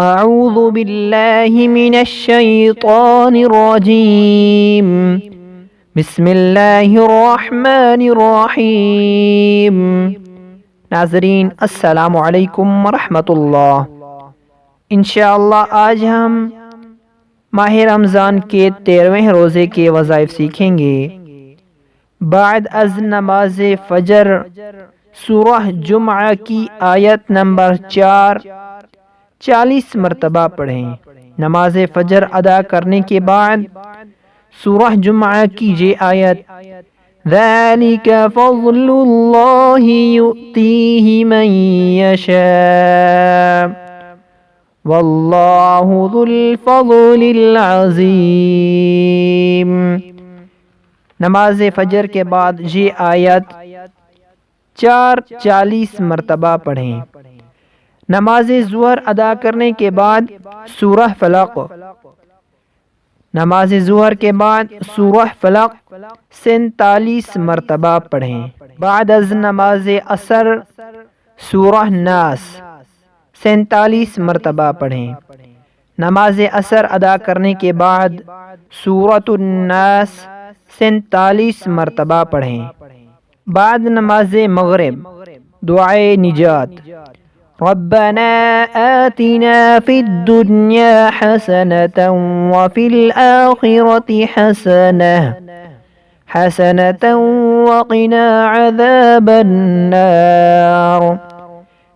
اعوذ باللہ من الشیطان الرجیم بسم اللہ الرحمن الرحیم۔ ناظرین السلام علیکم ورحمۃ اللہ۔ انشاءاللہ آج ہم ماہ رمضان کے 13ویں روزے کے وظائف سیکھیں گے۔ بعد از نماز فجر سورہ جمعہ کی آیت نمبر 40 مرتبہ پڑھیں۔ نماز فجر ادا کرنے کے بعد سورہ جمعہ کی یہ آیت ذَلِكَ فَضْلُ اللَّهِ يُؤْتِيهِ مَن يَشَاءُ وَاللَّهُ ذُو الْفَضْلِ الْعَظِيمِ۔ نماز فجر کے بعد یہ آیت 40 مرتبہ پڑھیں۔ نماز ظہر ادا کرنے کے بعد سورہ فلق۔ نماز ظہر کے بعد سورہ فلق 47 مرتبہ پڑھیں۔ بعد از نماز عصر سورہ ناس 47 مرتبہ پڑھیں۔ نماز عصر ادا کرنے کے بعد سورۃ الناس 47 مرتبہ پڑھیں۔ بعد نماز مغرب دعائے نجات ربنا آتنا فی الدنیا حسنة وفی الآخرة حسنة وقنا عذاب النار۔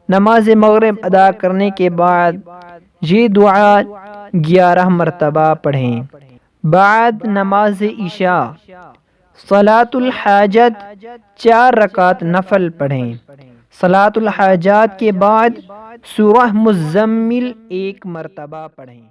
نماز مغرب ادا کرنے کے بعد یہ دعا 11 مرتبہ پڑھیں۔ بعد نماز عشاء صلاۃ الحاجت 4 رکعت نفل پڑھیں۔ صلاۃ الحاجات کے بعد سورہ مزمل 1 مرتبہ پڑھیں۔